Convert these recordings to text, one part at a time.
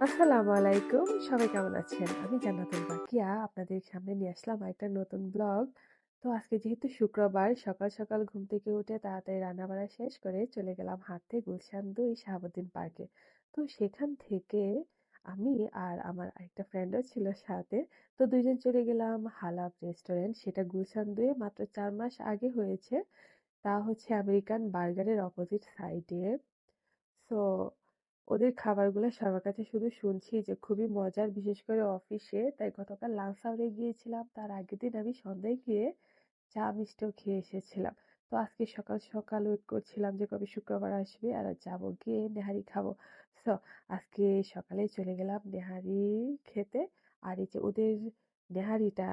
আসসালামু আলাইকুম। সবাই কেমন আছেন? আমি জান্নাতুল বাকিয়া আপনাদের সামনে নিয়ে আসলাম একটা নতুন ব্লগ। তো আজকে যেহেতু শুক্রবার সকাল, সকাল ঘুম থেকে উঠে তাড়াতাড়ি রান্নাবাড়া শেষ করে চলে গেলাম হাঁটতে গুলশান ২ শাহাবুদ্দিন পার্কে। তো সেখান থেকে আমি আর আমার আরেকটা ফ্রেন্ডও ছিল সাথে। তো ২ জন চলে গেলাম হালাব রেস্টুরেন্ট। সেটা গুলশান ২ এ মাত্র ৪ মাস আগে হয়েছে। তা হচ্ছে আমেরিকান বার্গারের অপোজিট সাইডে। সো ওদের খাবারগুলো সবার কাছে শুধু শুনছি যে খুবই মজার, বিশেষ করে অফিসে। তাই গতকাল লাঞ্চ আওয়ারে গিয়েছিলাম। তার আগের দিন আমি সন্ধ্যায় গিয়ে চা মিষ্টিও খেয়ে এসেছিলাম। তো আজকে সকাল, সকাল ওয়েট করছিলাম যে কবে শুক্রবার আসবে আর যাবো গিয়ে নেহারি খাবো। সো আজকে সকালে চলে গেলাম নেহারি খেতে। আর এই যে ওদের নেহারিটা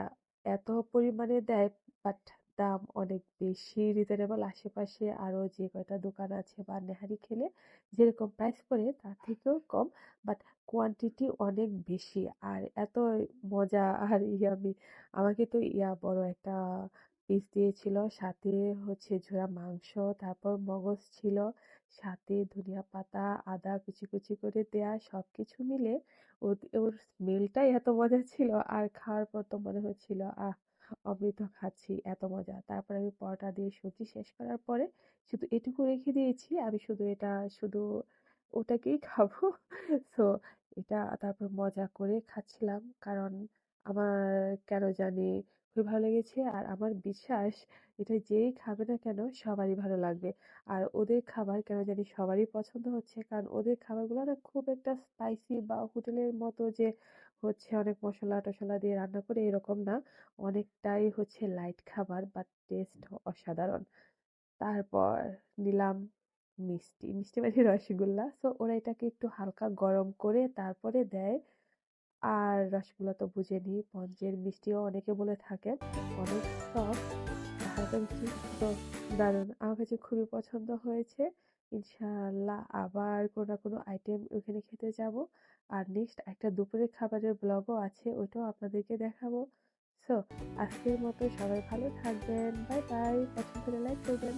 এত পরিমাণে দেয়, বাট দাম অনেক বেশি রিজনেবল। আশেপাশে আরো যে কয়টা দোকান আছে বা নেহারি খেলে যেরকম প্রাইস পড়ে তার থেকেও কম, বাট কোয়ান্টিটি অনেক বেশি আর এত মজা আর ইয়ামি। আমাকে তো বড় একটা পিস দিয়েছিল, সাথে হচ্ছে ঝোড়া মাংস, তারপর মগজ ছিল, সাথে ধনিয়া পাতা, আদা কুচি কুচি করে দেয়া, সবকিছু মিলে ওর স্মেলটাই এত মজা ছিল। আর খাওয়ার পর তো মনে হচ্ছিল অমৃত খাচ্ছি, এত মজা। তারপর আমি পরোটা দিয়ে সবজি শেষ করার পরে শুধু এটুকু রেখে দিয়েছি, আমি শুধু এটা শুধু ওটাকেই খাবো। সো এটা তারপর মজা করে খাচ্ছিলাম, কারণ আমার কেন জানি খুবই ভালো লেগেছে। আর আমার বিশ্বাস এটা যেই খাবে না কেন সবারই ভালো লাগবে। আর ওদের খাবার কেন জানি সবারই পছন্দ হচ্ছে, কারণ ওদের খাবারগুলো না খুব একটা স্পাইসি বা হোটেলের মতো যে হচ্ছে অনেক মশলা টশলা দিয়ে রান্না করে এরকম না। অনেকটাই হচ্ছে লাইট খাবার, বাট টেস্ট অসাধারণ। তারপর নিলাম মিষ্টি, মিষ্টি মানে রসগোল্লা। সো ওরা এটাকে একটু হালকা গরম করে তারপরে দেয়। আর রসগোল্লা তো বুঝেনি, স্পঞ্জের মিষ্টিও অনেকে বলে থাকেন, অনেক সফট, দারুণ তো দারুণ। আমার কাছে খুবই পছন্দ হয়েছে। ইনশাআল্লাহ আবার কোনো না কোনো আইটেম ওখানে খেতে যাব। আর নেক্সট একটা দুপুরের খাবারের ব্লগও আছে, ওইটাও আপনাদেরকে দেখাবো। সো আজকের মতো সবাই ভালো থাকবেন। Bye bye. পছন্দ হলে লাইক করবেন।